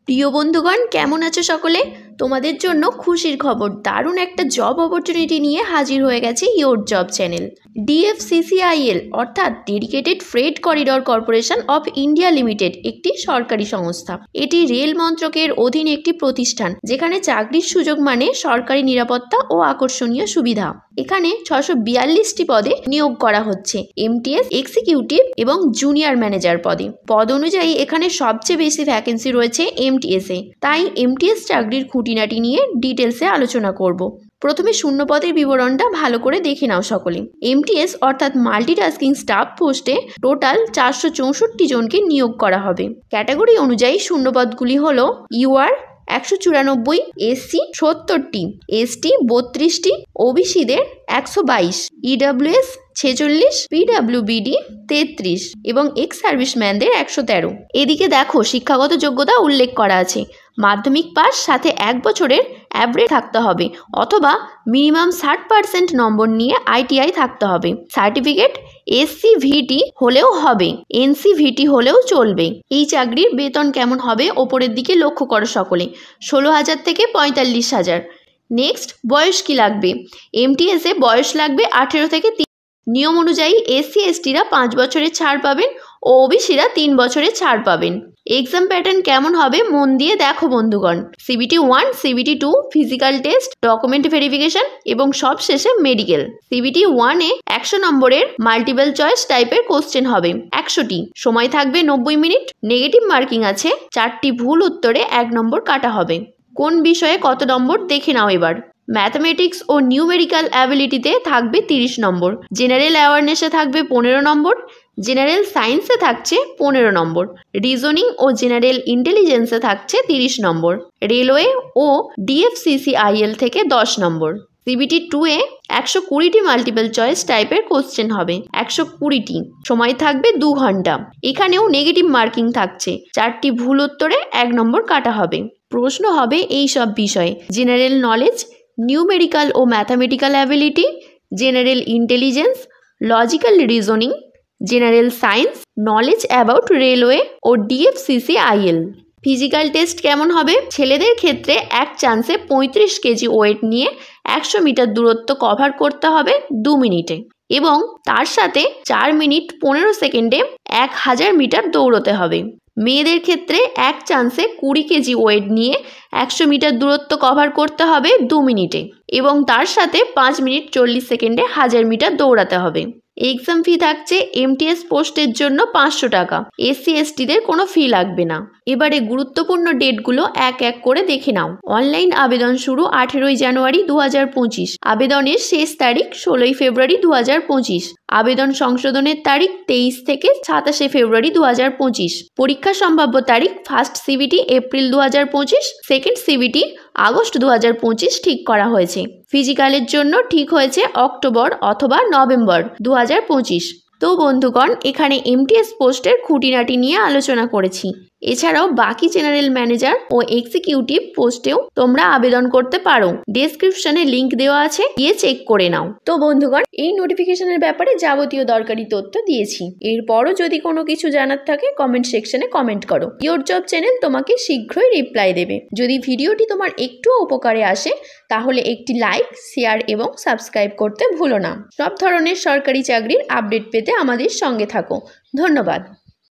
প্রিয় বন্ধুগণ, কেমন আছো সকলে? তোমাদের জন্য খুশির খবর, দারুণ একটা জব অপরচুনিটি নিয়ে হাজির হয়ে গেছে ইয়োর জব চ্যানেল। DFCCIL অর্থাৎ dedicated freight corridor corporation of India limited একটি সরকারি সংস্থা। এটি রেল মন্ত্রকের অধীনে একটি প্রতিষ্ঠান, যেখানে চাকরির সুযোগ মানে সরকারি নিরাপত্তা ও আকর্ষণীয় সুবিধা। এখানে 642টি পদে নিয়োগ করা হচ্ছে, MTS এক্সিকিউটিভ এবং জুনিয়র ম্যানেজার পদে। পদ অনুযায়ী এখানে সবচেয়ে বেশি ভ্যাকেন্সি রয়েছে MTS এ, তাই MTS চাকরির খুঁটিনাটি নিয়ে ডিটেলসে আলোচনা করব। প্রথমে শূন্য পদের বিবরণটা ভালো করে দেখে নাও সকলে। MTS অর্থাৎ মাল্টিটাস্কিং স্টাফ পোস্টে টোটাল 464 জনকে নিয়োগ করা হবে। ক্যাটাগরি অনুযায়ী শূন্য পদগুলি হলো UR 194, SC 70টি, ST 32টি, OBCদের 122, EWS 46, PWBD 33 এবং এক্স সার্ভিসম্যানদের 113। এদিকে দেখো, শিক্ষাগত যোগ্যতা উল্লেখ করা আছে। মাধ্যমিক পাস, সাথে 1 বছরের অ্যাভারেজ থাকতে হবে অথবা মিনিমাম 60% নম্বর নিয়ে ITI থাকতে হবে। সার্টিফিকেট SCVT হলেও হবে, NCVT হলেও চলবে। এই চাকরির বেতন কেমন হবে ওপরের দিকে লক্ষ্য করো সকলে, 16,000 থেকে 45,000। নেক্সট, বয়স কি লাগবে? MTS এ বয়স লাগবে 18 থেকে 30। নিয়ম অনুযায়ী SC STরা 5 বছরের ছাড় পাবেন ও OBCরা 3 বছরের ছাড় পাবেন। এক্সাম প্যাটার্ন কেমন হবে মন দিয়ে দেখো বন্ধুগণ। CBT 1, CBT 2 physical test, document verification এবং সবশেষে মেডিকেল। CBT 1 এ 100 নম্বরের মাল্টিপল চয়েস টাইপের কোশ্চেন হবে 100টি, সময় থাকবে 90 মিনিট। নেগেটিভ মার্কিং আছে, 4টি ভুল উত্তরে 1 নম্বর কাটা হবে। কোন বিষয়ে কত নম্বর দেখে নাও এবার। ম্যাথমেটিক্স ও নিউমেরিক্যাল অ্যাবিলিটিতে থাকবে 30 নম্বর, জেনারেল অ্যাওয়ারনেসে থাকবে 15 নম্বর, জেনারেল সায়েন্সে থাকছে 15 নম্বর, রিজনিং ও জেনারেল ইন্টেলিজেন্সে থাকছে 30 নম্বর, রেলওয়ে ও DFCCIL থেকে 10 নম্বর। CBT 2 এ 120টি মাল্টিপল চয়েস টাইপের কোশ্চেন হবে, 120টি, সময় থাকবে 2 ঘন্টা। এখানেও নেগেটিভ মার্কিং থাকছে, 4টি ভুল উত্তরে 1 নম্বর কাটা হবে। প্রশ্ন হবে এই সব বিষয়ে: জেনারেল নলেজ, নিউমেরিক্যাল ও mathematical ability, general intelligence, logical reasoning, general science, knowledge about railway ও DFCCIL। ফিজিক্যাল টেস্ট কেমন হবে? ছেলেদের ক্ষেত্রে এক চান্সে 35 কেজি ওয়েট নিয়ে 100 মিটার দূরত্ব কভার করতে হবে 2 মিনিটে এবং তার সাথে 4 মিনিট 15 সেকেন্ডে 1000 মিটার দৌড়তে হবে। মেয়েদের ক্ষেত্রে এক চান্সে 20 কেজি ওয়েট নিয়ে 100 মিটার দূরত্ব কভার করতে হবে 2 মিনিটে এবং তার সাথে 5 মিনিট 40 সেকেন্ডে 1000 মিটার দৌড়াতে হবে। এক্সাম ফি থাকছে MTS পোস্টের জন্য 500 টাকা, SC STদের কোনো ফি লাগবে না। এবারে গুরুত্বপূর্ণ ডেটগুলো এক এক করে দেখে নাও। অনলাইন আবেদন শুরু 18 জানুয়ারি 2025, আবেদনের শেষ তারিখ 16 ফেব্রুয়ারি 2025, আবেদন সংশোধনের তারিখ 23 থেকে 27 ফেব্রুয়ারি 2025, পরীক্ষা সম্ভাব্য তারিখ first CBT April 2025, second CBT August 2025 ঠিক করা হয়েছে। ফিজিক্যালের জন্য ঠিক হয়েছে অক্টোবর অথবা নভেম্বর 2025। তো বন্ধুগণ, এখানে MTS পোস্টের খুঁটিনাটি নিয়ে আলোচনা করেছি। এছাড়াও বাকি জেনারেল ম্যানেজার ও এক্সিকিউটিভ পোস্টেও তোমরা আবেদন করতে পারো, ডেসক্রিপশনে লিংক দেওয়া আছে, গিয়ে চেক করে নাও। তো বন্ধুগণ, এই নোটিফিকেশনের ব্যাপারে যাবতীয় দরকারি তথ্য দিয়েছি। এরপরও যদি কোনো কিছু জানার থাকে কমেন্ট সেকশনে কমেন্ট করো, ইয়োর জব চ্যানেল তোমাকে শীঘ্রই রিপ্লাই দেবে। যদি ভিডিওটি তোমার একটু উপকারে আসে তাহলে একটি লাইক, শেয়ার এবং সাবস্ক্রাইব করতে ভুলো না। সব ধরনের সরকারি চাকরির আপডেট পেতে আমাদের সঙ্গে থাকো। ধন্যবাদ।